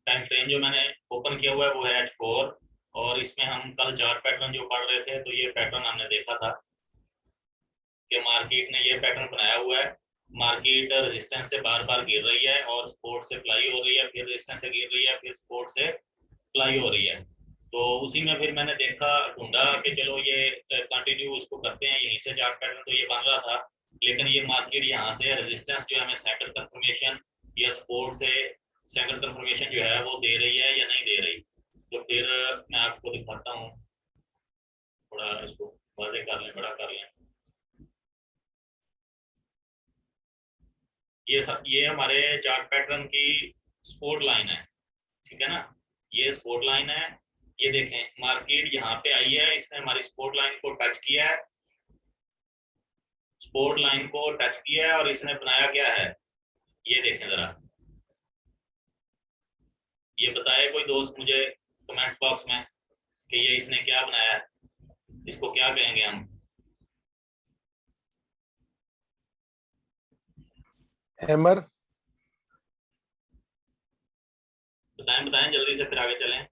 Time frame जो मैंने open किया हुआ है वो है H4, और इसमें हम कल चार्ट पैटर्न जो पढ़ रहे थे तो ये पैटर्न हमने देखा था कि मार्केट ने ये पैटर्न बनाया हुआ है। मार्केट रेजिस्टेंस से बार बार गिर रही है और सपोर्ट से फ्लाई हो रही है, फिर रेजिस्टेंस से गिर रही है, फिर सपोर्ट से फ्लाई हो रही है। तो उसी में फिर मैंने देखा, ढूंढा कि चलो ये कंटिन्यू इसको करते हैं यहीं से चार्ट पैटर्न, तो ये बन रहा था। लेकिन ये मार्केट यहाँ से रेजिस्टेंस जो है हमें सेंटर कंफर्मेशन या सपोर्ट से सेंटर कंफर्मेशन जो है वो दे रही है या नहीं दे रही। तो फिर मैं आपको दिखाता हूँ, थोड़ा इसको वाज़ेह कर लें, बड़ा कर लें। ये हमारे चार्ट पैटर्न की सपोर्ट लाइन है, ठीक है ना। ये सपोर्ट लाइन है, ये देखें मार्केट यहाँ पे आई है, इसने हमारी सपोर्ट लाइन को टच किया है, सपोर्ट लाइन को टच किया है और इसने बनाया क्या है, ये देखें जरा। ये बताए कोई दोस्त मुझे कमेंट्स बॉक्स में कि ये इसने क्या बनाया है, इसको क्या कहेंगे हम? हैमर। बताएं बताएं जल्दी से, फिर आगे चलें।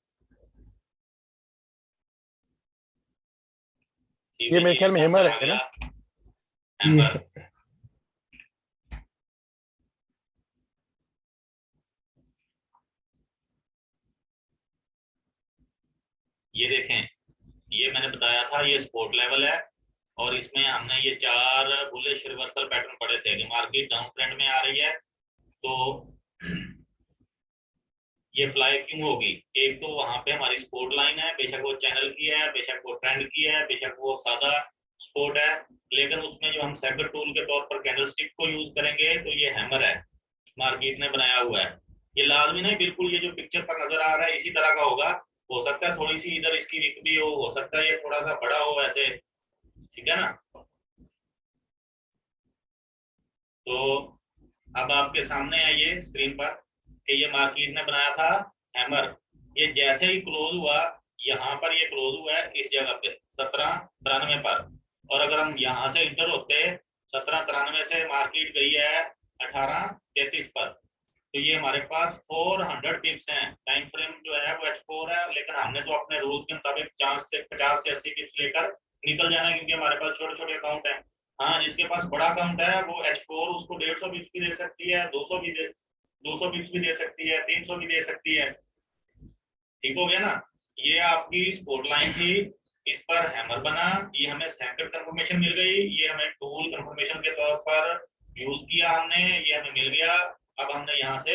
ये मेरे ख्याल में हैमर है ना, हैमर। ये देखें, ये मैंने बताया था ये सपोर्ट लेवल है, और इसमें हमने ये 4 बुलिश रिवर्सल पैटर्न पढ़े थे कि मार्केट डाउन ट्रेंड में आ रही है तो ये फ्लाई क्यों होगी। एक तो वहां पे हमारी सपोर्ट लाइन है, बेशक वो चैनल की है, बेशक वो ट्रेंड की है, बेशक वो सादा सपोर्ट है, लेकिन उसमें जो हम सेक्टर टूल के तौर पर कैंडलस्टिक को यूज करेंगे तो ये हैमर है, मार्केट ने बनाया हुआ है। ये लाजमी नहीं बिल्कुल ये जो पिक्चर पर नजर आ रहा है इसी तरह का होगा, हो सकता है थोड़ी सी इधर इसकी विक भी हो सकता है ये थोड़ा सा बड़ा हो ऐसे, ठीक है ना। तो अब आपके सामने है ये स्क्रीन पर कि ये मार्केट ने बनाया था हैमर। ये जैसे ही क्लोज हुआ, यहाँ पर ये क्लोज हुआ है इस जगह पे 1793 पर, और अगर हम यहाँ से इंटर होते 1793 से मार्केट गई है 1833 पर, तो ये हमारे पास 400 टिप्स हैं। टाइम फ्रेम जो है वो H4 है, लेकिन हमने तो अपने रूल्स के मुताबिक 50 से 80 टिप्स लेकर निकल जाना है, क्योंकि हमारे पास छोटे छोटे अकाउंट है। हाँ, जिसके पास बड़ा अकाउंट है वो H4 उसको 150 पिप्स भी दे सकती है, 200 भी दे 200 पिप्स भी दे सकती है, 300 भी दे सकती है। ठीक हो गया ना। ये आपकी सपोर्ट लाइन थी, इस पर हैमर बना, ये हमें सेंटर कंफर्मेशन मिल गई, ये हमें टूल कंफर्मेशन के तौर पर यूज किया हमने, ये हमें मिल गया। अब हमने यहाँ से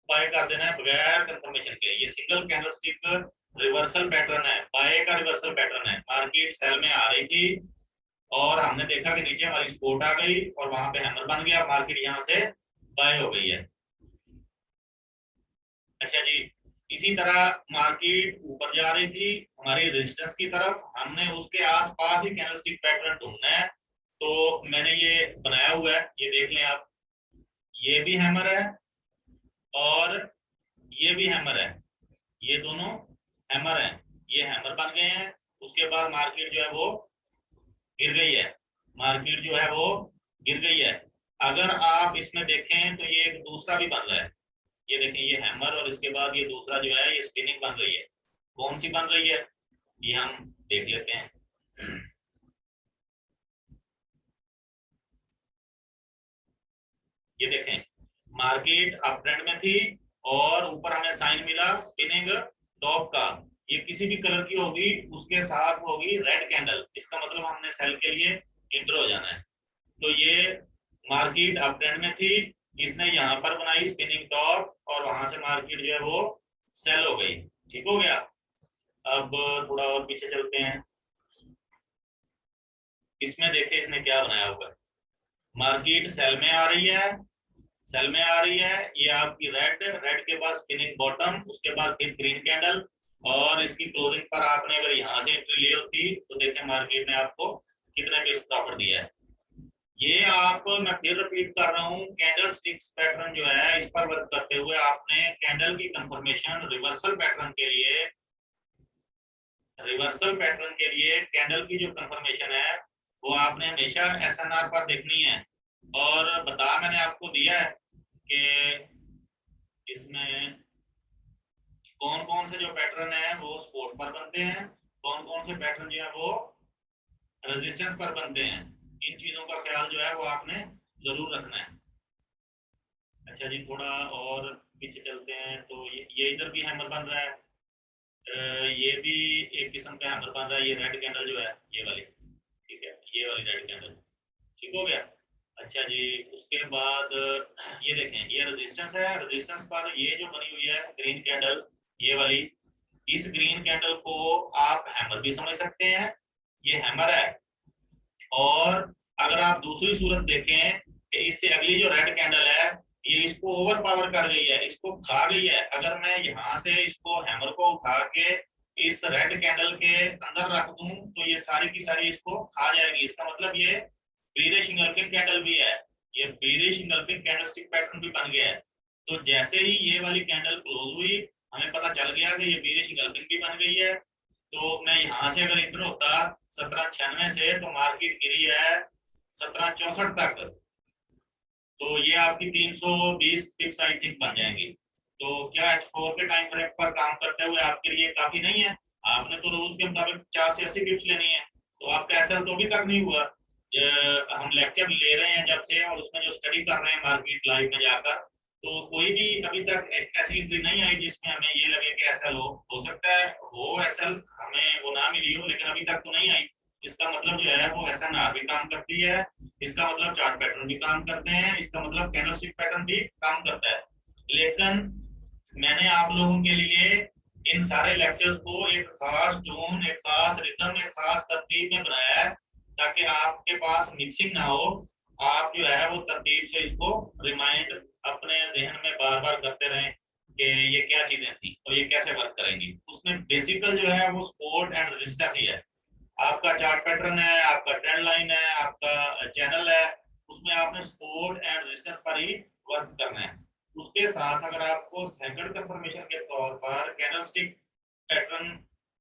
बाय कर देना है बगैर कंफर्मेशन के। ये सिंगल कैंडलस्टिक रिवर्सल पैटर्न है, बाय का रिवर्सल पैटर्न है। मार्केट सेल में आ रही थी और हमने देखा कि नीचे हमारी सपोर्ट आ गई और वहां पे हैमर बन गया, मार्केट यहाँ से बाय हो गई है। अच्छा जी, इसी तरह मार्केट ऊपर जा रही थी हमारी रेजिस्टेंस की तरफ, हमने उसके आसपास ही कैंडलस्टिक पैटर्न ढूंढना है। तो मैंने ये बनाया हुआ है, ये देख लें आप, ये भी हैमर है और ये भी हैमर है, ये दोनों हैमर हैं, ये हैमर बन गए हैं। उसके बाद मार्केट जो है वो गिर गई है, मार्केट जो है वो गिर गई है। अगर आप इसमें देखें तो ये एक दूसरा भी बन रहा है, ये देखें ये हैमर और इसके बाद ये दूसरा जो है ये स्पिनिंग बन रही है। कौन सी बन रही है ये हम देख लेते हैं। ये देखें मार्केट अप ट्रेंड में थी और ऊपर हमें साइन मिला स्पिनिंग टॉप का, ये किसी भी कलर की होगी, उसके साथ होगी रेड कैंडल, इसका मतलब हमने सेल के लिए इंटर हो जाना है। तो ये मार्केट अप ट्रेंड में थी, इसने यहाँ पर बनाई स्पिनिंग टॉप और वहां से मार्केट जो है वो सेल हो गई। ठीक हो गया। अब थोड़ा और पीछे चलते हैं, इसमें देखिए इसने क्या बनाया हुआ है। मार्केट सेल में आ रही है, सेल में आ रही है, ये आपकी रेड, रेड के बाद स्पिनिंग बॉटम, उसके बाद फिर ग्रीन कैंडल, और इसकी क्लोजिंग पर आपने अगर यहाँ से एंट्री ली होती तो देखिए मार्केट ने आपको कितने पिप्स प्रॉफिट दिया है। ये आप, मैं फिर रिपीट कर रहा हूँ, कैंडल स्टिक्स पैटर्न जो है इस पर वर्क करते हुए आपने कैंडल की कंफर्मेशन रिवर्सल पैटर्न के लिए, रिवर्सल पैटर्न के लिए कैंडल की जो कंफर्मेशन है वो आपने हमेशा SNR पर देखनी है। और बता मैंने आपको दिया है कि इसमें कौन कौन से जो पैटर्न है वो सपोर्ट पर बनते हैं, कौन कौन से पैटर्न जो है वो रेजिस्टेंस पर बनते हैं। इन चीजों का ख्याल जो है वो आपने जरूर रखना है। अच्छा जी, थोड़ा और पीछे चलते हैं तो ये इधर भी हैमर बन रहा है। ये भी एक किस्म का हैमर बन रहा है। ये रेड कैंडल जो है ये वाली, ठीक है, ये वाली रेड कैंडल, ठीक हो गया। अच्छा जी, उसके बाद ये देखें, ये रेजिस्टेंस है, रेजिस्टेंस पर ये जो बनी हुई है ग्रीन कैंडल, ये वाली, इस ग्रीन कैंडल को आप हैमर भी समझ सकते हैं, ये हैमर है। और अगर आप दूसरी सूरत देखें कि इससे अगली जो रेड कैंडल है ये इसको ओवर पावर कर गई है, इसको खा गई है। अगर मैं यहाँ से इसको हैमर को उठा के इस रेड कैंडल के अंदर रख दूं तो ये सारी की सारी इसको खा जाएगी। इसका मतलब ये बेरिश इंगल्फिंग कैंडल भी है, ये बेरिश इंगल्फिंग कैंडलस्टिक पैटर्न भी बन गया है। तो जैसे ही ये वाली कैंडल क्लोज हुई हमें पता चल गया कि ये बेरिश इंगल्फिंग भी बन गई है। तो मैं यहाँ से अगर इंटर होता 1796 से तो मार्केट गिरी है 1764 तक, तो ये आपकी 320 पिप्स आई थिंक बन जाएंगी। तो क्या H4 के टाइम फ्रेम पर काम करते हुए आपके लिए काफी नहीं है? आपने तो रूल्स के मुताबिक 50 से 80 पिप्स लेनी है, तो आपका एसएल तो अभी तक नहीं हुआ। हम लेक्चर ले रहे हैं जब से और उसमें जो स्टडी कर रहे हैं मार्केट लाइव में जाकर, तो कोई भी अभी तक एक ऐसी एंट्री नहीं आई जिसमें हमें ये लगे कि एसएल हो सकता है वो एसएल हमें वो ना मिली हो, लेकिन अभी तक तो नहीं आई। इसका मतलब जो है वो एसएनआर भी काम करती है, इसका मतलब चार्ट पैटर्न भी काम करते हैं, इसका मतलब कैंडलस्टिक पैटर्न भी काम करता है। लेकिन मैंने आप लोगों के लिए इन सारे लेक्चर्स को एक खास टोन, एक खास रिदम, एक खास तरतीब में बनाया है ताकि आपके पास मिक्सिंग ना हो। आप जो है वो तरतीब से इसको रिमाइंड अपने जहन में बार बार करते रहें कि ये क्या चीजें थी और ये कैसे वर्क करेंगी। उसमें बेसिकल जो है वो सपोर्ट एंड रेजिस्टेंस ही है। आपका चार्ट पैटर्न है, आपका ट्रेंड लाइन है, आपका चैनल है, उसमें आपने सपोर्ट एंड रेजिस्टेंस पर ही वर्क करना है। उसके साथ अगर आपको सेकंड कंफर्मेशन के तौर पर कैंडलस्टिक पैटर्न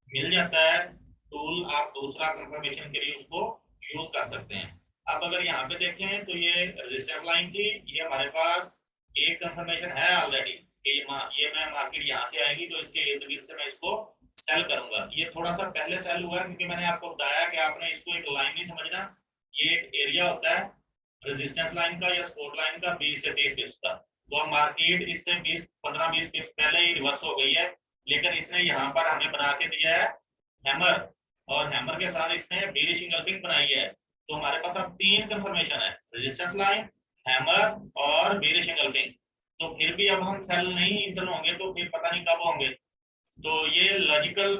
मिल जाता है टूल, आप दूसरा कंफर्मेशन के लिए उसको यूज कर सकते हैं। अब अगर यहाँ पे देखें तो ये रेजिस्टेंस लाइन थी, ये हमारे पास एक कंफर्मेशन है ऑलरेडी कि ये मैं मार्केट यहाँ से आएगी तो इसके इर्द गिर्द से मैं इसको सेल करूंगा। ये थोड़ा सा पहले सेल हुआ है क्योंकि मैंने आपको बताया कि आपने इसको एक लाइन नहीं समझना, ये एक एरिया होता है रेजिस्टेंस लाइन का या सपोर्ट लाइन का 20 से 30 पिप्स का। तो अब मार्केट इससे 15-20 पिप्स पहले ही रिवर्स हो गई है, लेकिन इसने यहाँ पर हमें बना के दिया है हैमर, और हैमर के साथ इसने बेरिश इंगल्फिंग बनाई है। तो हमारे पास अब 3 कंफर्मेशन है, रेजिस्टेंस लाइन, हैमर और बेरिश इंगल्फिंग। तो फिर भी अब हम सेल नहीं इंटर होंगे तो फिर पता नहीं कब होंगे। तो ये लॉजिकल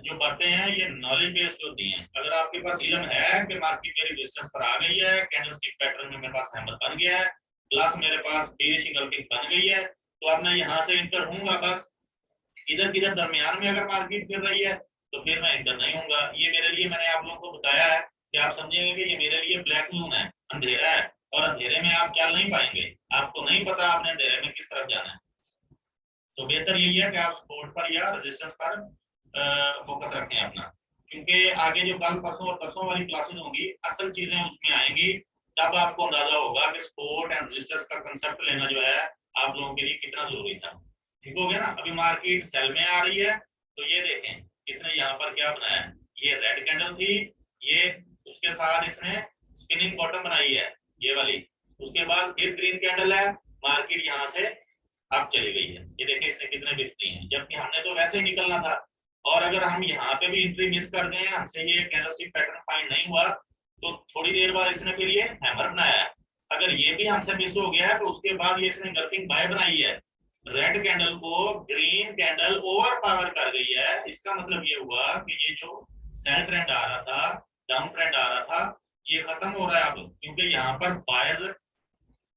जो बातें हैं ये नॉलेज बेस्ड होती हैं। अगर आपके पास इल्म है कि मार्केट मेरी रेजिस्टेंस पर आ गई है, कैंडलस्टिक पैटर्न में मेरे पास हैमर बन गया है, प्लस मेरे पास बेरिश इंगल्फिंग बन गई है, तो अब मैं यहाँ से इंटर हूँगा बस। इधर किधर दरमियान में अगर मार्केट गिर रही है तो फिर मैं इंटर नहीं होऊंगा। ये मेरे लिए, मैंने आप लोगों को बताया है कि आप समझेंगे कि ये मेरे लिए ब्लैक जून है, अंधेरा है, और अंधेरे में आप चल नहीं पाएंगे, आपको नहीं पता आपने अंधेरे में किस तरफ जाना है। तो बेहतर यही है कि आप सपोर्ट पर या रेजिस्टेंस पर फोकस रखें अपना, क्योंकि आगे जो कल परसों और परसों वाली क्लासेस होंगी असल चीजें उसमें आएंगी, तब आपको अंदाजा होगा कि सपोर्ट एंड रेजिस्टेंस का कंसेप्ट लेना जो है आप लोगों के लिए कितना जरूरी था। ठीक हो गया ना? अभी मार्केट सेल में आ रही है तो ये देखें इसने यहाँ पर क्या बनाया, ये रेड कैंडल थी, ये उसके साथ इसने स्पिनिंग बॉटम बनाई है ये वाली, उसके बाद फिर ग्रीन कैंडल है, मार्केट यहाँ से अब चली गई है। ये देखिए इसने कितने बिट दिए हैं, जबकि हमने तो वैसे ही निकलना था। और अगर हम यहाँ पे भी एंट्री मिस कर दें, हमसे ये कैंडलस्टिक पैटर्न फाइंड नहीं हुआ, तो थोड़ी देर बाद इसने फिर ये हैमर बनाया। अगर ये भी हमसे मिस हो गया तो उसके बाद ये इसने इंगल्फिंग बाय बनाई है, रेड कैंडल को ग्रीन कैंडल ओवर पावर कर गई है। इसका मतलब ये हुआ कि ये जो सेल ट्रेंड आ रहा था, डाउन ट्रेंड आ रहा था, ये खत्म हो रहा है अब, क्योंकि यहाँ पर बायर्स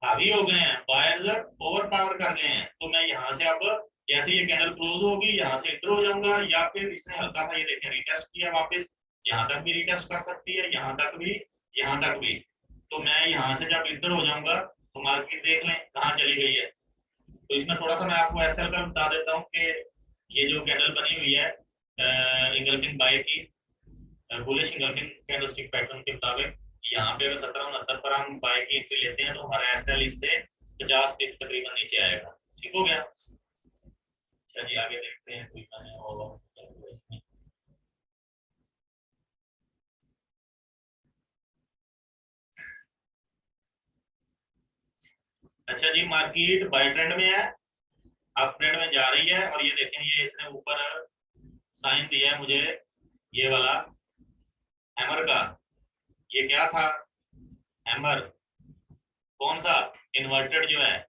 हावी हो गए हैं, बायर्स ओवर पावर कर गए हैं। तो मैं यहाँ से अब जैसे ये कैंडल क्लोज होगी यहाँ से इंटर हो जाऊंगा, या फिर इसने हल्का सा ये देखें रिटेस्ट किया वापस, यहाँ तक भी रिटेस्ट कर सकती है, यहाँ तक भी, यहाँ तक भी। तो मैं यहाँ से जब इंटर हो जाऊंगा तो मार्केट देख लें कहाँ चली गई है। तो इसमें थोड़ा सा मैं आपको एसएल का बता देता हूँ कि ये जो कैंडल बनी हुई है इंगल्फिंग बाय की, बुलिश इंगल्फिंग कैंडलस्टिक पैटर्न के मुताबिक, यहाँ पे अगर 1769 पर हम बाय की एंट्री लेते हैं तो हमारा एसएल इससे 50 पिप्स तकरीबन नीचे आएगा। ठीक हो गया? चलिए आगे देखते हैं कोई मैंने और इसमें। अच्छा जी, मार्केट बाय ट्रेंड में है, अप ट्रेंड में जा रही है, और ये देखें ये इसने ऊपर साइन दिया है मुझे, ये वाला हैमर का। ये क्या था? हैमर। कौन सा? इन्वर्टेड जो है,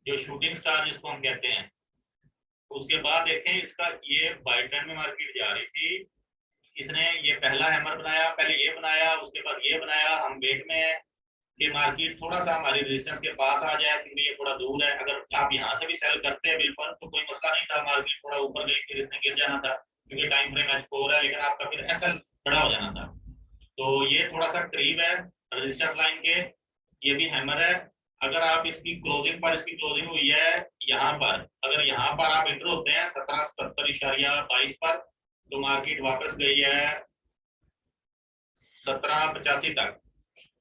जो शूटिंग स्टार जिसको हम कहते हैं। उसके बाद देखें इसका ये बाय ट्रेंड में मार्केट जा रही थी, इसने ये पहला हैमर बनाया, पहले ये बनाया, उसके बाद ये बनाया। हम वेट में है कि मार्केट थोड़ा सा हमारी रेजिस्टेंस के पास आ जाए, क्योंकि ये थोड़ा दूर है। अगर आप यहाँ से भी सेल करते हैं बिल्कुल तो कोई मसला नहीं था, मार्केट थोड़ा ऊपर गई फिर इसने गिर जाना था, क्योंकि टाइम फ्रेम H4 है, लेकिन आपका फिर SL बड़ा हो जाना था। तो ये थोड़ा सा करीब है रेजिस्टेंस लाइन के, ये भी हैमर है। अगर आप इसकी क्लोजिंग पर, इसकी क्लोजिंग हुई है यहाँ पर, अगर यहाँ पर आप इंटर होते हैं 1777.22 पर, तो मार्केट वापस गई है 1785 तक।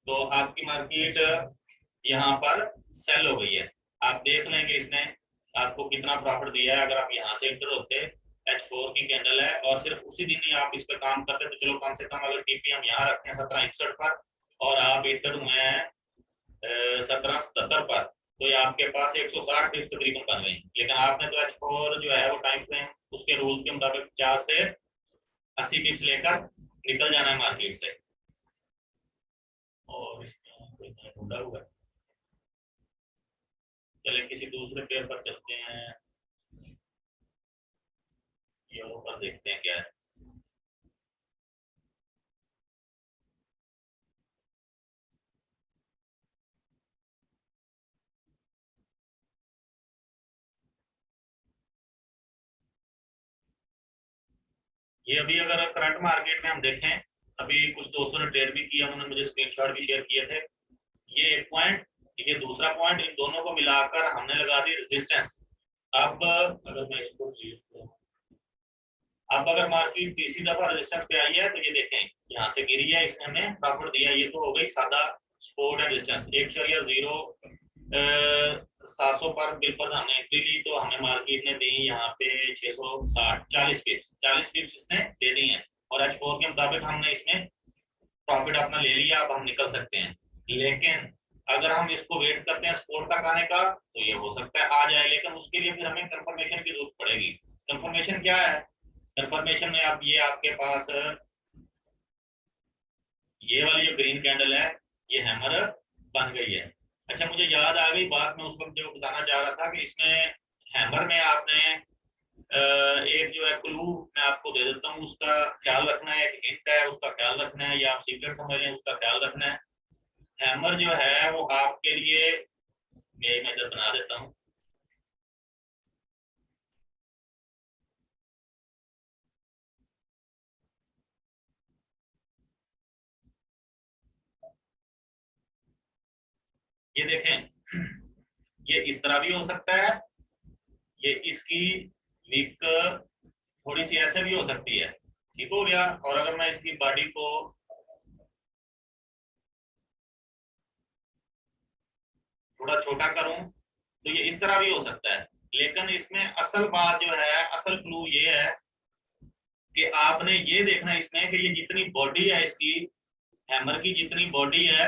तो आपकी मार्केट यहाँ पर सेल हो गई है। आप देख लेंगे इसने आपको कितना प्रॉफिट दिया है। अगर आप यहाँ से इंटर होते, H4 की कैंडल है, और सिर्फ उसी दिन ही आप इस पर काम करते, तो चलो कम से कम अगर टीपी हम यहाँ रखें 1761 पर, और आप इंटर हुए हैं 1777 पर, तो ये आपके पास 160 टिप्स तकरीबन बन गई। लेकिन आपने तो H4 जो है वो टाइम फ्रेम उसके रूल के मुताबिक 50 से 80 टिप्स लेकर निकल जाना है मार्केट से। और इसमें कोई ढूंढा हुआ है, चले किसी दूसरे पेयर पर चलते हैं, यूरो पर देखते हैं क्या है। ये अभी अगर करंट मार्केट में हम देखें, अभी कुछ दोस्तों ने ट्रेड भी किया, उन्होंने मुझे स्क्रीनशॉट भी शेयर किए थे। ये एक पॉइंट, ये दूसरा पॉइंट, इन दोनों को मिलाकर हमने लगा दी रेजिस्टेंस। अब अगर मैं इसको अब अगर मार्केट तीसरी दफा रेजिस्टेंस पे आई है, तो ये देखें यहाँ से गिरी है, इसने हमें प्रॉफिट दिया। ये तो हो गई सादा सपोर्ट एंड रेजिस्टेंस। 1.0700 पर बिल्कुल हमने एंट्री ली, तो हमें मार्केट ने दी यहाँ पे 660, 40 पिप्स इसने दे दी है, और H4 के मुताबिक हमने इसमें प्रॉफिट अपना ले लिया। अब हम निकल सकते हैं। लेकिन अगर हम इसको वेट करते हैं सपोर्ट तक आने का, तो ये हो सकता है आ जाए, लेकिन उसके लिए फिर हमें कंफर्मेशन की जरूरत पड़ेगी। कंफर्मेशन क्या है? कंफर्मेशन में अब ये आपके पास ये वाली जो ग्रीन कैंडल है, ये हैमर बन गई है। अच्छा, मुझे याद आ गई बात, मैं उस वक्त जो बताना चाह रहा था कि इसमें हैमर में आपने एक जो है क्लू मैं आपको दे देता हूँ, उसका ख्याल रखना है। एक हिंट है, उसका ख्याल रखना है, या आप सीक्रेट समझ लें, उसका ख्याल रखना है। हैमर जो है वो आपके लिए, मैं इधर बना देता हूँ। ये देखें, ये इस तरह भी हो सकता है, ये इसकी वीक थोड़ी सी ऐसे भी हो सकती है। ठीक हो गया। और अगर मैं इसकी बॉडी को थोड़ा छोटा करूं, तो ये इस तरह भी हो सकता है। लेकिन इसमें असल बात जो है, असल क्लू ये है कि आपने ये देखना इसमें कि ये जितनी बॉडी है इसकी, हैमर की जितनी बॉडी है,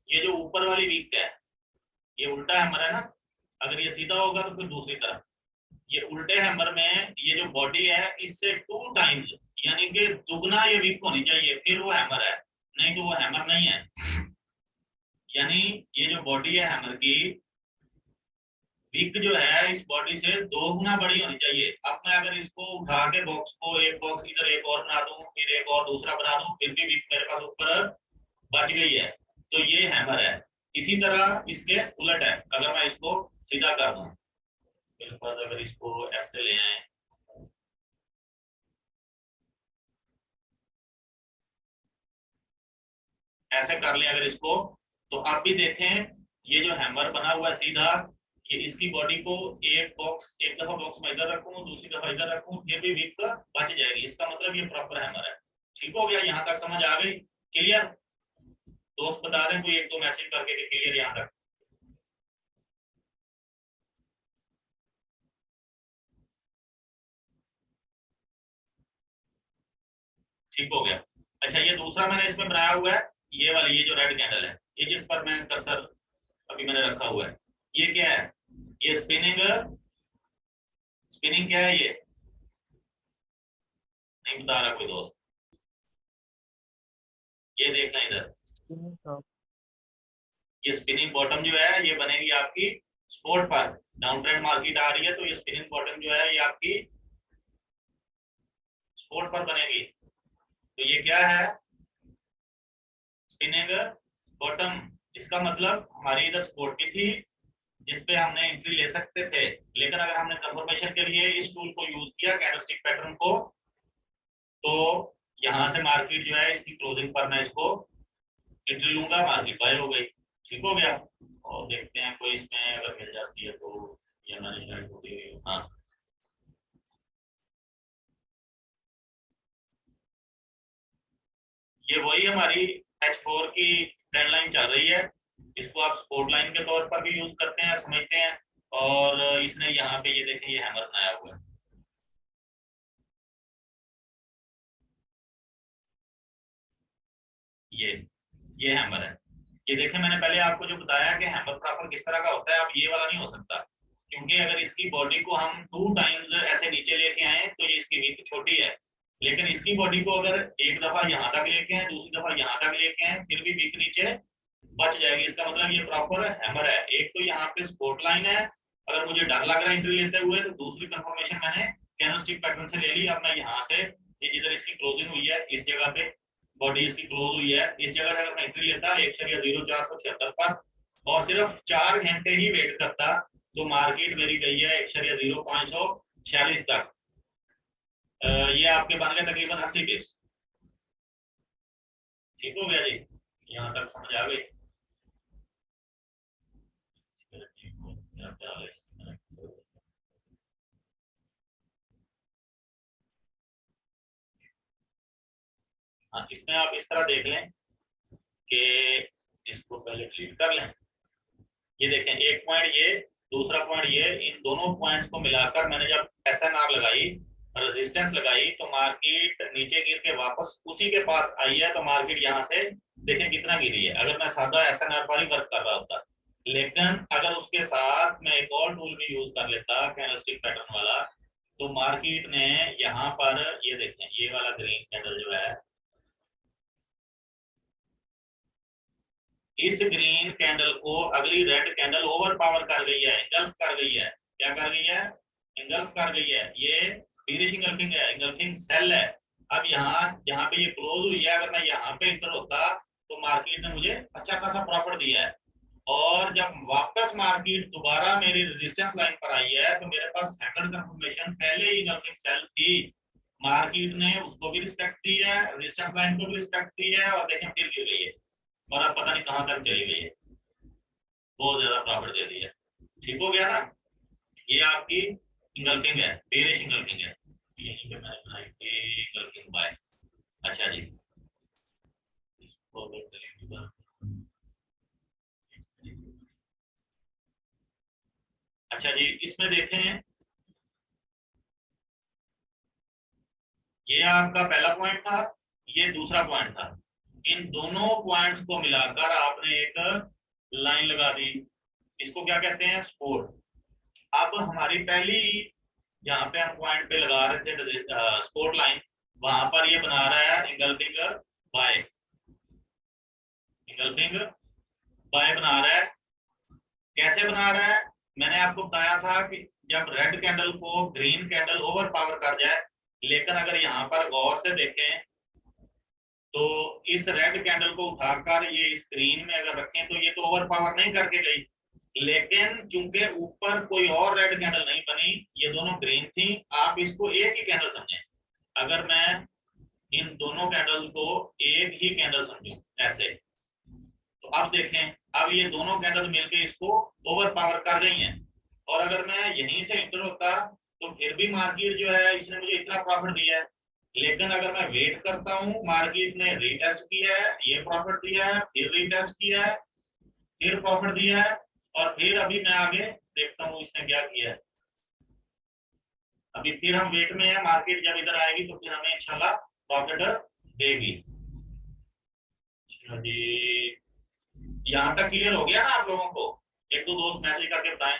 ये जो ऊपर वाली वीक है, ये उल्टा हैमर है ना। अगर ये सीधा होगा तो फिर दूसरी तरफ, ये उल्टे हैमर में ये जो बॉडी है इससे 2 टाइम्स, यानी कि दुगना ये वीक होनी चाहिए, फिर वो हैमर है, नहीं तो वो हैमर नहीं है। यानी ये जो बॉडी है हैमर की, वीक जो है इस बॉडी से 2 गुना बड़ी होनी चाहिए। अब मैं अगर इसको उठा के बॉक्स को, एक बॉक्स इधर एक और बना दूं, फिर एक और दूसरा बना दूं, फिर भी वीक मेरे पास ऊपर बच गई है, तो ये हैमर है। इसी तरह इसके उलट है, अगर मैं इसको सीधा कर दूं, बिल्कुल अगर इसको ऐसे ले आए, ऐसे कर लें अगर इसको, तो आप भी देखें ये जो हैमर बना हुआ है सीधा, ये इसकी बॉडी को एक बॉक्स, एक दफा बॉक्स में इधर रखूं, दूसरी दफा इधर रखूं, फिर भी वीक बच जाएगी। इसका मतलब ये प्रॉपर हैमर है। ठीक हो गया? यहाँ तक समझ आ गई? क्लियर? दोस्त बता दें कोई एक दो मैसेज करके कि क्लियर यहाँ तक। ठीक हो गया। अच्छा ये दूसरा मैंने इसमें बनाया हुआ है, ये वाली, ये जो रेड कैंडल है, ये जिस पर मैं कर्सर अभी मैंने रखा हुआ है, ये क्या है? ये स्पिनिंग, स्पिनिंग क्या है? ये नहीं बता रहा कोई दोस्त, ये देखना इधर, ये स्पिनिंग बॉटम जो है ये बनेगी आपकी स्पोर्ट पर। डाउन ट्रेंड मार्केट आ रही है तो ये स्पिनिंग बॉटम जो है ये आपकी स्पोर्ट पर बनेगी। तो ये क्या है? Spinning bottom. इसका मतलब हमारी इधर स्पोर्ट की थी जिसपे हमने एंट्री ले सकते थे, लेकिन अगर हमने कंफर्मेशन के लिए इस टूल को यूज किया, कैंडलस्टिक पैटर्न को, तो यहाँ से मार्केट जो है इसकी क्लोजिंग पर मैं इसको एंट्री लूंगा, मार्केट बाय हो गई। ठीक हो गया। और देखते हैं कोई इसमें अगर मिल जाती है तो, ये मैंने शायद हो गई। हाँ ये वही हमारी H4 की ट्रेंड लाइन चल रही है, इसको आप सपोर्ट लाइन के तौर पर भी यूज करते हैं, समझते हैं। और इसने यहाँ पे ये देखें ये हैमर बनाया हुआ है, ये हैमर है। ये देखें मैंने पहले आपको जो बताया कि हैमर प्रॉपर किस तरह का होता है, अब ये वाला नहीं हो सकता, क्योंकि अगर इसकी बॉडी को हम 2 टाइम्स ऐसे नीचे लेके आए तो ये इसकी विड्थ छोटी है, लेकिन इसकी बॉडी को अगर एक दफा यहाँ तक लेके आए, दूसरी दफा यहाँ तक लेके आए, फिर भी विड्थ नीचे बच जाएगी। इसका मतलब ये प्रॉपर हैमर है। एक तो यहाँ पे स्पोर्ट लाइन है, अगर मुझे डर लग रहा है एंट्री लेते हुए, तो दूसरी कंफर्मेशन मैंने कैंडलस्टिक पैटर्न से ले ली। अब मैं यहाँ से ये जिधर इसकी क्लोजिंग हुई है इस जगह पे बॉडी इसकी क्लोज हुई है, इस जगह से अगर मैं एंट्री लेता 1.0476 पर और सिर्फ 4 घंटे ही वेट करता, तो मार्केट मेरी गई है 1.0546 तक। ये आपके बन गए तकरीबन 80 पिप्स। ठीक हो गया जी, यहाँ तक समझ आ गई? हाँ इसमें आप इस तरह देख लें कि इसको पहले डिलीट कर लें। ये देखें एक पॉइंट ये, दूसरा पॉइंट ये, इन दोनों पॉइंट्स को मिलाकर मैंने जब SNR लगाई, रेजिस्टेंस लगाई, तो मार्केट नीचे गिर के वापस उसी के पास आई है। तो मार्केट यहाँ से देखें कितना गिरी है, अगर मैं सादा SNR पर ही वर्क कर रहा होता। लेकिन अगर उसके साथ मैं एक और टूल भी यूज कर लेता कैंडलस्टिक पैटर्न वाला, तो मार्केट ने यहाँ पर ये देखें ये वाला ग्रीन कैंडल जो है, इस ग्रीन कैंडल को अगली रेड कैंडल ओवर पावर कर गई है, इंगल्फ कर गई है। क्या कर गई है? इंगल्फ कर गई है। ये बीरिश इंगल्फिंग है, इंगल्फिंग सेल है। अब यहाँ पे ये क्लोज हुई है, अगर मैं यहाँ पे इंटर होता तो मार्केट ने मुझे अच्छा खासा प्रॉफिट दिया है। और जब वापस मार्केट दोबारा मेरी रेजिस्टेंस लाइन पर आई है, तो मेरे पास सेकंड कंफर्मेशन पहले ही इंगल्फिंग सेल थी, मार्केट ने उसको भी रिस्पेक्ट दी है, रेजिस्टेंस लाइन को भी रिस्पेक्ट दी है, और देखें फिर गिर गई है और अब पता नहीं कहां तक चली गई है, बहुत ज्यादा प्रॉफिट दे दी है। ठीक हो गया ना? ये आपकी इंगल्फिंग है, बेरिश इंगल्फिंग है। यहीं पे मैंने बनाई थी इंगल्फिंग बाय। अच्छा जी, इसको अच्छा जी, इसमें देखें ये आपका पहला पॉइंट था, ये दूसरा पॉइंट था। इन दोनों पॉइंट्स को मिलाकर आपने एक लाइन लगा दी, इसको क्या कहते हैं? सपोर्ट। अब हमारी पहली जहाँ पे हम पॉइंट पे लगा रहे थे सपोर्ट लाइन, वहां पर ये बना रहा है इंगल्फिंग बाय, इंगल्फिंग बाय बना रहा है। कैसे बना रहा है? मैंने आपको बताया था कि जब रेड कैंडल को ग्रीन कैंडल ओवर पावर कर जाए, लेकिन अगर यहाँ पर गौर से देखें तो इस रेड कैंडल को उठाकर ये स्क्रीन में अगर रखें तो ये तो ओवर पावर नहीं करके गई, लेकिन चूंकि ऊपर कोई और रेड कैंडल नहीं बनी, ये दोनों ग्रीन थी, आप इसको एक ही कैंडल समझें। अगर मैं इन दोनों कैंडल को एक ही कैंडल समझूं ऐसे, तो अब देखें अब ये दोनों कैंडल मिलके इसको ओवर पावर कर गई हैं। और अगर मैं यहीं से इंटर होता तो फिर भी मार्केट जो है इसने मुझे इतना प्रॉफिट दिया है, लेकिन अगर मैं वेट करता हूँ, मार्केट ने रीटेस्ट किया है, ये प्रॉफिट दिया है, फिर रीटेस्ट किया है, फिर प्रॉफिट दिया है, और फिर अभी मैं आगे देखता हूँ इसने क्या किया है। अभी फिर हम वेट में है, मार्केट जब इधर आएगी तो फिर हमें इंशाल्लाह प्रॉफिट देगी। जी, यहाँ तक क्लियर हो गया ना आप लोगों को? एक दो दोस्त मैसेज करके बताएं।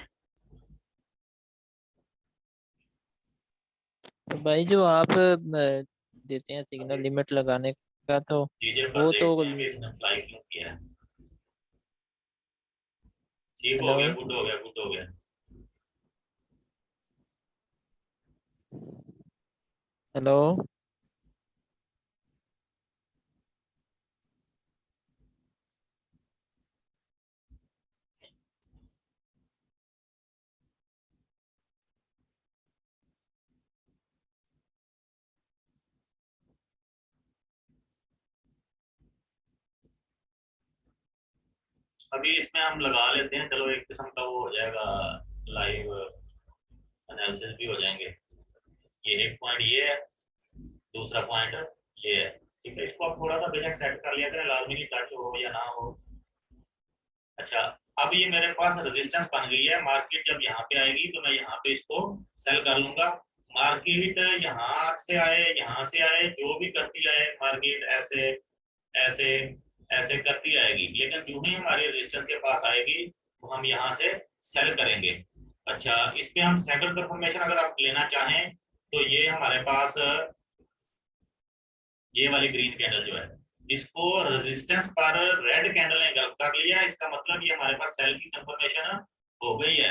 तो भाई जो आप देते हैं सिग्नल लिमिट लगाने का, तो चीजें पर वो तो देखते हैं कि इसने फ्लाई क्यों किया है। ठीक हो हेलो गया, गुड हो गया, गुड हो गया। हेलो। अभी इसमें हम लगा लेते हैं, चलो एक किस्म का वो हो जाएगा, लाइव एनालिसिस भी हो जाएंगे। ये एक पॉइंट ये है, दूसरा पॉइंट ये है। ठीक है, इसको आप थोड़ा सा बेशक सेट कर लिया करें, लाजमी नहीं टच हो या ना हो। अच्छा, अब ये मेरे पास रेजिस्टेंस बन गई है। मार्केट जब यहाँ पे आएगी तो मैं यहाँ पे इसको सेल कर लूंगा। मार्केट यहाँ से आए, यहाँ से आए, जो भी करती आए मार्केट, ऐसे ऐसे ऐसे करती आएगी, लेकिन जो ही हमारे रेजिस्टेंस के पास आएगी तो हम यहाँ से सेल करेंगे। अच्छा, इस पे हम सेकंड कंफर्मेशन अगर आप लेना चाहें तो ये हमारे पास ये वाली ग्रीन कैंडल जो है, इसको रेजिस्टेंस पर रेड कैंडल ने गलत कर लिया, इसका मतलब ये हमारे पास सेल की कंफर्मेशन हो गई है।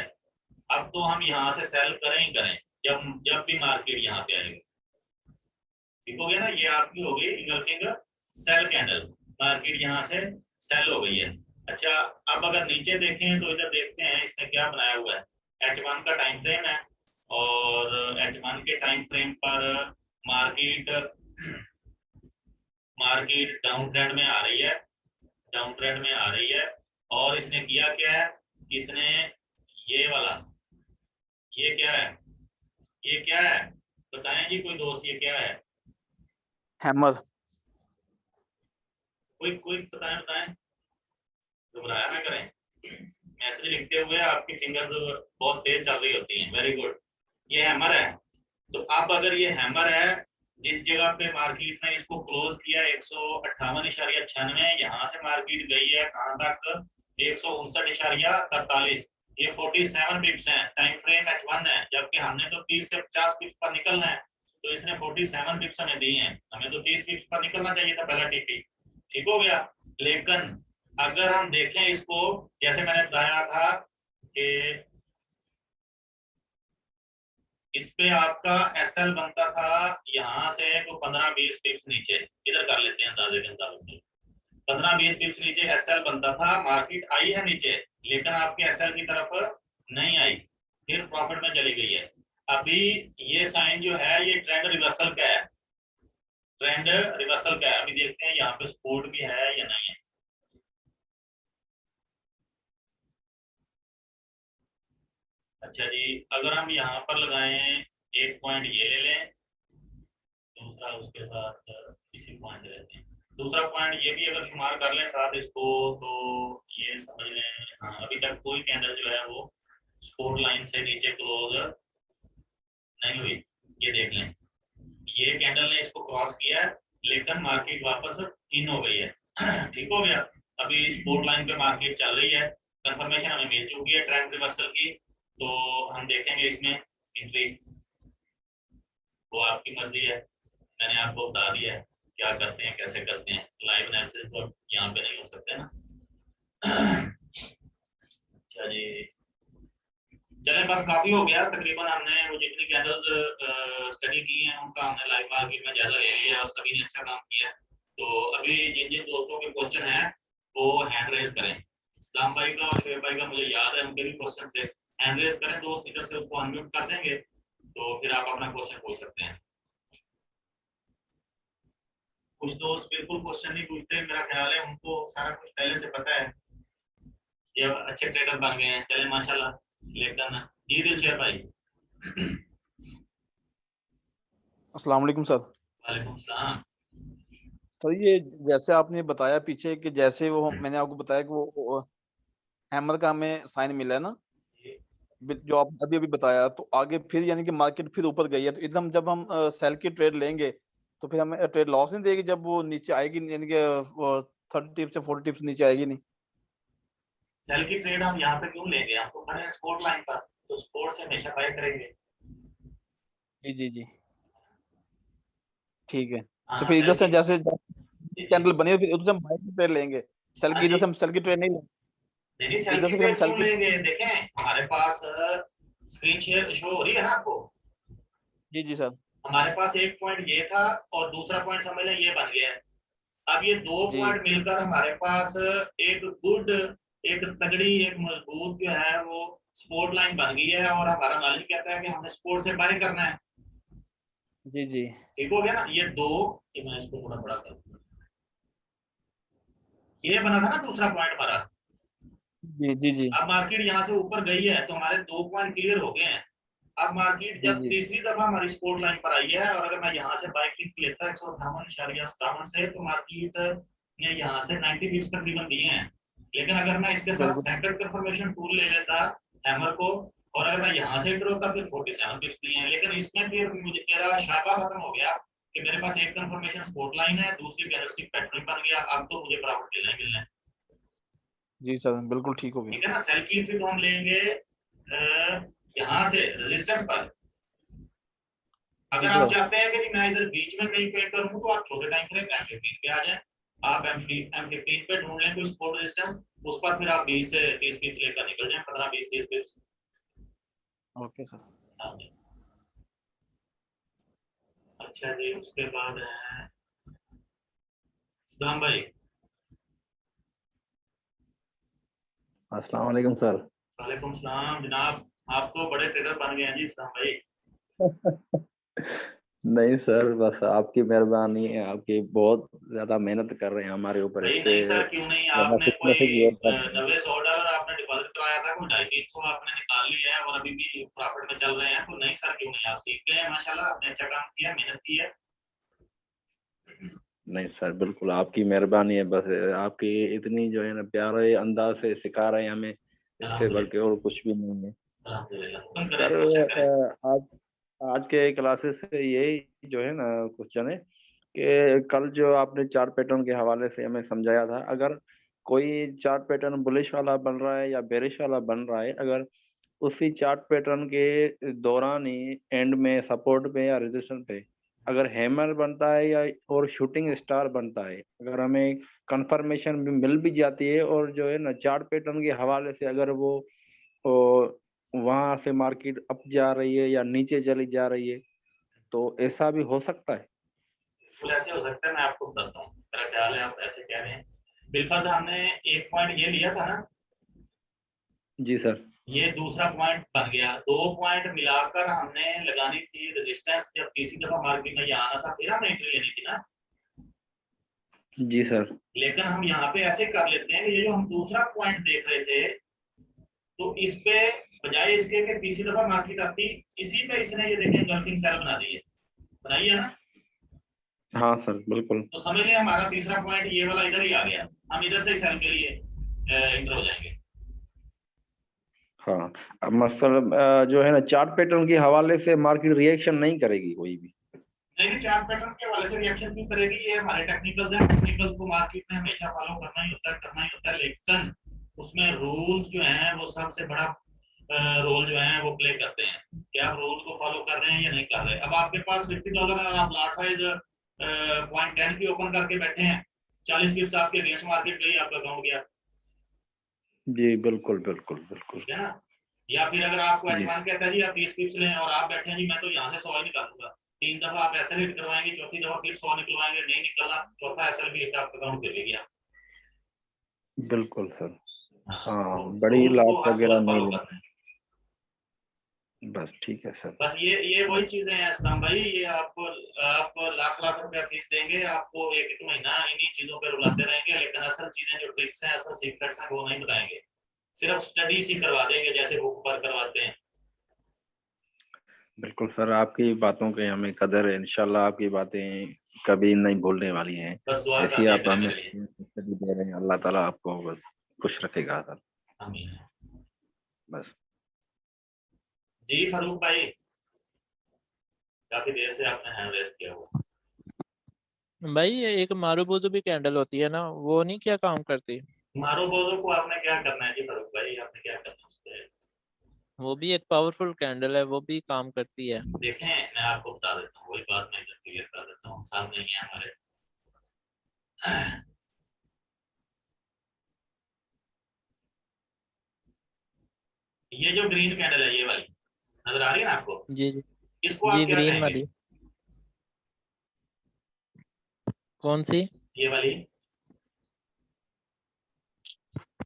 अब तो हम यहाँ से सेल करें ही करें, जब जब भी मार्केट यहाँ पे आएगी। ठीक हो गया ना, ये आपकी हो गई इंगल्फिंग सेल कैंडल, मार्केट यहाँ से सेल हो गई है। अच्छा, अब अगर नीचे देखें तो इधर देखते हैं इसने क्या बनाया हुआ है। H1 का टाइम फ्रेम है, और H1 के टाइम फ्रेम पर मार्केट मार्केट डाउन ट्रेंड में आ रही है, डाउन ट्रेंड में आ रही है। और इसने किया क्या है, इसने ये वाला, ये क्या है, ये क्या है बताएं जी कोई दोस्त, ये क्या है? हैमर। कोई कोई बताएं बताएं, घबराया ना करें। मैसेज लिखते हुए आपकी फिंगर्स बहुत तेज चल रही होती हैं। वेरी गुड, ये हैमर है। तो अब अगर ये हैमर है, जिस जगह पे मार्केट ने इसको क्लोज किया 158.96, यहाँ से मार्केट गई है कहां तक, 159.43, ये 47 पिप्स है। टाइम फ्रेम H1 है, जबकि हमने तो 30 से 50 पिप्स पर निकलना है, तो इसने 47 पिप्स हमें दी हैं। हमें तो 30 पिप्स पर निकलना चाहिए था पहला टीपी। ठीक हो गया। लेकिन अगर हम देखें इसको, जैसे मैंने बताया था कि इस पे आपका एसएल बनता था यहाँ से तो 15-20 पिप्स नीचे, इधर कर लेते हैं अंदाजे के अंदाजे, 15-20 पिप्स नीचे एसएल बनता था। मार्केट आई है नीचे, लेकिन आपके एसएल की तरफ नहीं आई, फिर प्रॉफिट में चली गई है। अभी ये साइन जो है ये ट्रेंड रिवर्सल का है, ट्रेंड रिवर्सल का है। अभी देखते हैं यहाँ पे सपोर्ट भी है या नहीं है। अच्छा जी, अगर हम यहाँ पर लगाएं एक पॉइंट ये ले लें, दूसरा उसके साथ इसी पॉइंट से लेते हैं, दूसरा पॉइंट ये भी अगर शुमार कर लें साथ इसको, तो ये समझ लें हाँ, अभी तक कोई कैंडल जो है वो सपोर्ट लाइन से नीचे क्लोज नहीं हुई। ये देख लें, ये कैंडल ने इसको क्रॉस किया है, लेकिन मार्केट वापस इन हो गई है। ठीक हो गया। अभी सपोर्ट लाइन पे मार्केट चल रही है, कंफर्मेशन हमें मिल चुकी है ट्रेंड रिवर्सल की, तो हम देखेंगे इसमें एंट्री, वो आपकी मर्जी है। मैंने आपको बता दिया है क्या करते हैं कैसे करते हैं, लाइव एनालिसिस तो यहाँ पे नहीं हो सकते ना। अच्छा जी, चले बस काफी हो गया तकरीबन, हमने वो जितनी कैंडल्स स्टडी की हैं उनका हमने लाइव मार्केट में ज्यादा ले लिया और सभी ने अच्छा काम किया है। तो अभी जिन जिन दोस्तों के क्वेश्चन हैं वो हैंड रेज करें। इस्लाम भाई का और शुएब भाई का मुझे याद है, उनके भी क्वेश्चन थे। हैंड रेज करें दोस्त, इधर से उसको अनम्यूट कर देंगे तो फिर आप अपना क्वेश्चन पूछ सकते हैं। कुछ दोस्त बिल्कुल क्वेश्चन नहीं पूछते, मेरा ख्याल है उनको सारा कुछ पहले से पता है, ये अच्छे ट्रेडर बन गए हैं। चले माशाल्लाह, लेकिन जी दिलशेर भाई। अस्सलाम वालेकुम सर। वालेकुम सलाम। सर ये जैसे आपने बताया पीछे कि जैसे वो मैंने आपको बताया कि वो हैमर का हमें साइन मिला है ना, जो आप अभी अभी बताया, तो आगे फिर यानी कि मार्केट फिर ऊपर गई है, तो एकदम जब हम सेल की ट्रेड लेंगे तो फिर हमें ट्रेड लॉस नहीं देगी जब वो नीचे आएगी, यानी कि 30 टिप्स से 40 टिप्स नीचे आएगी नहीं। सेल की ट्रेड हम यहाँ पे क्यों लेंगे, हम तो खड़े हैं स्पोर्ट लाइन पर, तो स्पोर्ट से हमेशा बाय करेंगे। जी जी जी ठीक है। तो हाँ, फिर इधर सेल से की जैसे जी, जी। कैंडल बनी है, फिर उधर से हम बाय की ट्रेड लेंगे, सेल हाँ की इधर जी, से हम सेल की ट्रेड नहीं लेंगे। नहीं सेल इधर की से फिर हम ट्रेड सेल क्यों की, लेंगे, देखें हमारे पास स्क्रीन शेयर शो हो रही है ना आपको। जी जी सर। हमारे पास एक पॉइंट ये था और दूसरा पॉइंट समझ लें ये बन गया है। अब ये दो जी पॉइंट मिलकर हमारे पास एक गुड, एक तगड़ी, एक मजबूत जो है वो स्पोर्ट लाइन बन गई है, और हमारा नॉलेज कहता है कि हमें स्पोर्ट से बाय करना है। जी जी ठीक हो गया ना ये दो, कि मैं इसको थोड़ा बड़ा कर दूं। ये बना था ना दूसरा पॉइंट हमारा। जी जी जी अब मार्केट यहाँ से ऊपर गई है तो हमारे दो पॉइंट क्लियर हो गए हैं। अब मार्केट जी जब जी तीसरी दफा हमारी सपोर्ट लाइन पर आई है, और अगर मैं यहाँ से बाय क्लिक लेता 158.57 से, तो मार्केट ने यहाँ से 90 बिप्स तकरीबन दिए हैं। लेकिन अगर मैं इसके साथ बिल्कुल सेकंड कंफर्मेशन टूल ले लेता हैमर को, और अगर मैं यहाँ से एंटर होता, फिर 47 बिप्स दिए हैं। लेकिन इसमें फिर मुझे मेरा शाबा खत्म हो गया कि मेरे पास एक कंफर्मेशन सपोर्ट लाइन है, दूसरी कैंडलस्टिक पैटर्न बन गया, अब तो मुझे प्रॉफिट मिलना ही मिलना है। जी सर, बिल्कुल ठीक हो गया। ठीक है ना। सेल की एंट्री तो हम लेंगे यहाँ से रेजिस्टेंस पर। जी अगर आप सर। चाहते हैं कि जी मैं इधर बीच में कहीं पे करूं, तो आप छोटे टाइम फ्रेम M15 पे आ जाएं। आप M15 पे ढूंढ लें कोई सपोर्ट रेजिस्टेंस, उस पर फिर आप 20 से 30 पिप्स लेकर निकल जाएं, 15 20 30 पिप्स। Okay sir. अच्छा जी, उसके बाद है सलाम भाई। अस्सलाम वालेकुम सर। वालेकुम सलाम जनाब, आप तो बड़े ट्रेडर बन गए हैं जी सलाम भाई। नहीं सर, बस आपकी मेहरबानी है, आपकी बहुत ज्यादा मेहनत कर रहे हैं हमारे ऊपर, भाई इससे नहीं सर, क्यों नहीं, ज्यादा आपने कुछ कोई मैसेज और कर रहे हैं। 90 $100 आपने डिपॉजिट कराया था, कोई 250-300 आपने निकाल लिया है और अभी भी प्रॉफिट में चल रहे हैं, तो नहीं सर क्यों नहीं, आप सीख गए हैं माशाल्लाह, आपने अच्छा काम किया, मेहनत की है। नहीं सर, बिल्कुल आपकी मेहरबानी है, बस आपकी इतनी जो है ना प्यारे अंदाज से सिखा रहे हैं हमें, इससे बढ़ के और कुछ भी नहीं है अल्हम्दुलिल्लाह, हुक्म करें, सर। क्वेश्चन करें। आज के क्लासेस से यही जो है ना क्वेश्चन है कि कल जो आपने चार्ट पैटर्न के हवाले से हमें समझाया था, अगर कोई चार्ट पैटर्न बुलिश वाला बन रहा है या बेरिश वाला बन रहा है, अगर उसी चार्ट पैटर्न के दौरान ही एंड में सपोर्ट पे या रेजिस्टेंस पे अगर हैमर बनता है या और शूटिंग स्टार बनता है, अगर हमें कंफर्मेशन भी मिल भी जाती है और जो है ना चार्ट पैटर्न के हवाले से अगर वो वहां से मार्केट अप जा रही है या नीचे चली जा रही है, तो ऐसा भी हो सकता है। बिल्कुल ऐसे हो सकता है, मैं आपको बताता हूँ, मेरा ख्याल है आप ऐसे कह रहे हैं। बिलफर्ज हमने एक पॉइंट ये लिया था ना, जी सर। ये दूसरा पॉइंट बन गया, दो पॉइंट मिलाकर हमने लगानी थी रेजिस्टेंस, जब तीसरी दफा मार्केट में ये आना था फिर हमने एंट्री लेनी थी ना। जी सर। लेकिन हम यहाँ पे ऐसे कर लेते हैं कि ये जो हम दूसरा पॉइंट देख रहे थे, तो इस पे बजाय इसके कि तीसरी दफा मार्केट आती, इसी पे इसने ये देखें गल्फिंग सेल बना दी है, बनाई है ना। हाँ सर, बिल्कुल। तो समझ लें हमारा तीसरा पॉइंट ये वाला इधर ही आ गया, हम इधर से ही सेल के लिए एंटर हो जाएंगे। हाँ, अब मतलब जो है ना चार्ट पैटर्न के हवाले से मार्केट रिएक्शन नहीं करेगी कोई भी। नहीं, चार्ट पैटर्न के वाले से रिएक्शन क्यों करेगी, ये हमारे टेक्निकल्स हैं, टेक्निकल्स को मार्केट में हमेशा फॉलो करना ही होता है, करना ही होता है, लेकिन उसमें रूल्स जो हैं वो सबसे बड़ा रोल जो है वो प्ले करते हैं कि आप रूल्स को फॉलो कर रहे हैं या नहीं कर रहे। अब आपके पास $50 है और आप लॉट साइज 0.10 की ओपन करके बैठे हैं, 40 पिप्स आपके अगेंस्ट मार्केट गई, आपका अकाउंट गया। जी बिल्कुल बिल्कुल बिल्कुल। ठीक है ना। या फिर अगर आपको जी H1 कहता है जी आप 30 पिप्स लें और आप बैठे हैं जी मैं तो यहाँ से 100 ही निकालूंगा, 3 दफा आप ऐसे हिट करवाएंगे, चौथी दफा फिर 100 निकलवाएंगे, नहीं निकलना, चौथा ऐसा भी हिट आपका अकाउंट दे देगी। बिल्कुल सर। हाँ, तो बड़ी रूल्स को लाट हर वगैरह सूरत नहीं फॉलो करना है। लेनी। बस ठीक है सर। बस ये वही बस चीजें हैं इस्लाम भाई, ये आप लाख लाख रुपया फीस देंगे, आपको एक एक महीना इन्हीं चीजों पे रुलाते रहेंगे, लेकिन असल चीजें जो ट्रिक्स हैं, असल सीक्रेट्स हैं, वो नहीं बताएंगे, सिर्फ स्टडी सी करवा देंगे जैसे बुक पर करवाते हैं। बिल्कुल सर, आपकी बातों की हमें कदर है, इंशाल्लाह आपकी बातें कभी नहीं भूलने वाली हैं। बस दुआ ऐसी कर दिया आप करें हमें मेरे लिए। स्टडी दे रहे हैं, अल्लाह ताला आपको बस खुश रखेगा सर। आमीन। बस जी फारूक भाई, काफी देर से आपने हैंड रेस किया हुआ। भाई ये एक मारूबुजू भी कैंडल होती है ना, वो नहीं क्या काम करती? मारूबोजो को आपने क्या करना है जी फारूक भाई, आपने क्या करना है उससे? वो भी एक पावरफुल कैंडल है, वो भी काम करती है। देखें मैं आपको बता देता हूँ, वही बात मैं क्लियर कर देता हूँ, सामने ही है हमारे। ये जो ग्रीन कैंडल है, ये वाली नजर आ रही है ना आपको, जी जी। इसको जी आप क्या ग्रीन कहेंगे? वाली। कौन सी? ये वाली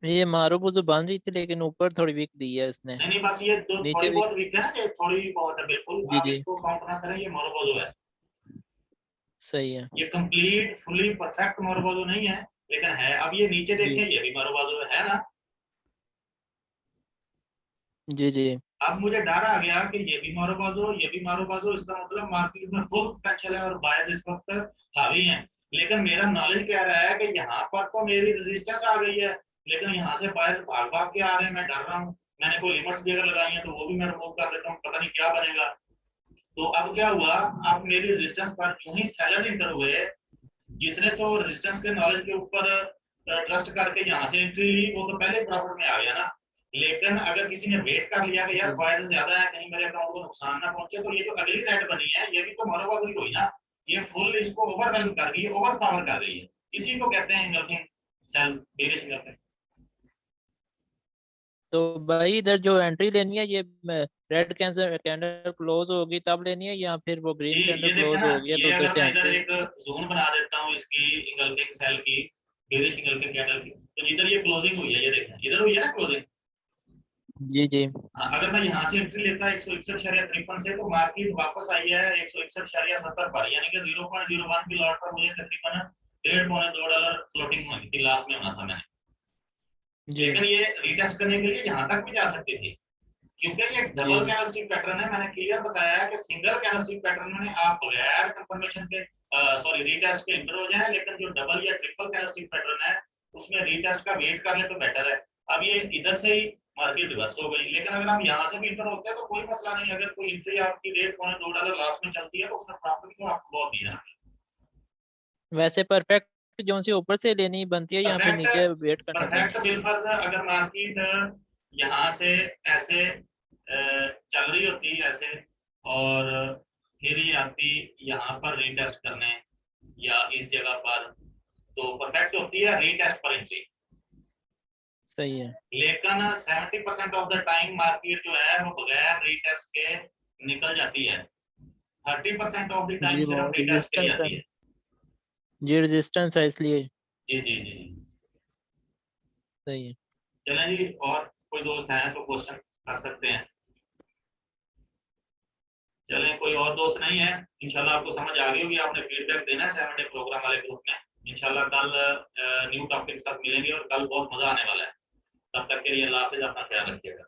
ये मारूबुजू बन रही थी, लेकिन ऊपर थोड़ी वीक दी है इसने। नहीं नहीं, बस ये दो नीचे थोड़ी वीक। बहुत वीक है ना, ये थोड़ी बहुत है, बिल्कुल जी आप जी। इसको काउंट ना करें, ये मोरोबोजो है। सही है। ये कंप्लीट फुली परफेक्ट मोरोबोजो नहीं है, लेकिन है। अब ये नीचे जी देखें, ये भी मोरोबोजो है ना। जी। जी अब मुझे डर आ गया कि ये भी मारोबाजो, ये भी मारोबाजो, इसका मतलब मार्केट में फुल पोटेंशियल है और बायर्स इस वक्त हावी हैं। लेकिन मेरा नॉलेज कह रहा है कि यहाँ पर तो मेरी रेजिस्टेंस आ गई है, लेकिन यहाँ से बायर्स भाग भाग के आ रहे हैं, मैं डर रहा हूँ। मैंने कोई लिमिट्स भी अगर लगाई है तो वो भी मैं रिमूव कर देता हूँ, पता नहीं क्या बनेगा। तो अब क्या हुआ, अब मेरी रेजिस्टेंस पर यूं ही सेलर्स इंटर हुए, जिसने तो रेजिस्टेंस के नॉलेज के ऊपर ट्रस्ट करके यहाँ से एंट्री ली, वो तो पहले प्रॉफिट में आ गया ना। लेकिन अगर किसी ने वेट कर लिया कि यार जी। बायर्स ज्यादा है, कहीं मेरे अकाउंट को नुकसान ना पहुंचे, तो ये जो अगली रेड बनी है ये भी तो मोनोपोली हुई ना। ये फुल इसको ओवरवेलम कर गई है, ओवर पावर कर गई है। इसी को कहते हैं इंगल्फिंग सेल, बेरिश इंगल्फिंग। तो भाई इधर जो एंट्री लेनी है, ये रेड कैंसर कैंडल क्लोज होगी तब लेनी है, या फिर वो जी ग्रीन कैंडल ये देखें क्लोज ना, हो गया ये तो उधर अगर से मैं इधर एंट्री? एक जोन बना देता हूँ इसकी इंगल्फिंग सेल की, बेरिश इंगल्फिंग कैंडल की, तो इधर ये क्लोजिंग हुई है, ये देखें इधर हुई है ना क्लोजिंग। जी जी। हाँ, अगर मैं यहाँ से एंट्री लेता 161.53 से, तो मार्केट वापस आई है 161.70 पर, यानी कि 0.01 की लॉट पर मुझे तकरीबन 1.5-2 डॉलर फ्लोटिंग हुई थी, लास्ट में होना था मैंने। जी लेकिन ये रिटेस्ट करने के लिए यहाँ तक भी जा सकती थी, क्योंकि ये जी। डबल कैंडलस्टिक पैटर्न है। मैंने क्लियर बताया है कि सिंगल कैंडलस्टिक पैटर्न में आप बगैर कंफर्मेशन के, सॉरी, रीटेस्ट के इंटर हो जाए, लेकिन जो डबल या ट्रिपल कैंडलस्टिक पैटर्न है उसमें रीटेस्ट का वेट कर ले तो बेटर है। अब ये इधर से ही मार्केट रिवर्स हो गई, लेकिन अगर हम यहाँ से भी इंटर होते हैं तो कोई मसला नहीं। अगर कोई एंट्री आपकी 1.2 डॉलर लास्ट में चलती है तो उसमें प्रॉफिट को आपको बहुत दिया। वैसे परफेक्ट जोन से ऊपर से लेनी बनती है या फिर परफेक्ट नीचे वेट करना परफेक्ट पड़ता बिलफर्ज अगर मार्केट यहाँ से ऐसे चल रही होती ऐसे, और फिर ये आती यहाँ पर रीटेस्ट करने या इस जगह पर, तो परफेक्ट होती है रीटेस्ट पर एंट्री। है? सही है। लेकिन 70% ऑफ द टाइम मार्केट जो है वो बगैर रीटेस्ट के निकल जाती है, 30% ऑफ द टाइम जी वो सिर्फ रीटेस्ट के लिए रेजिस्टेंस है। आती है। जी रेजिस्टेंस है इसलिए। जी जी जी जी। सही है। चलें जी, और कोई दोस्त हैं तो क्वेश्चन कर सकते हैं। चलें, कोई और दोस्त नहीं है, इंशाल्लाह आपको समझ आ गई होगी। आपने फीडबैक देना है 7 डे प्रोग्राम वाले ग्रुप में। इंशाल्लाह कल न्यू टॉपिक के साथ मिलेंगे और कल बहुत मजा आने वाला है। तब तक के लिए अल्लाह हाफिज़, अपना ख्याल रखिएगा।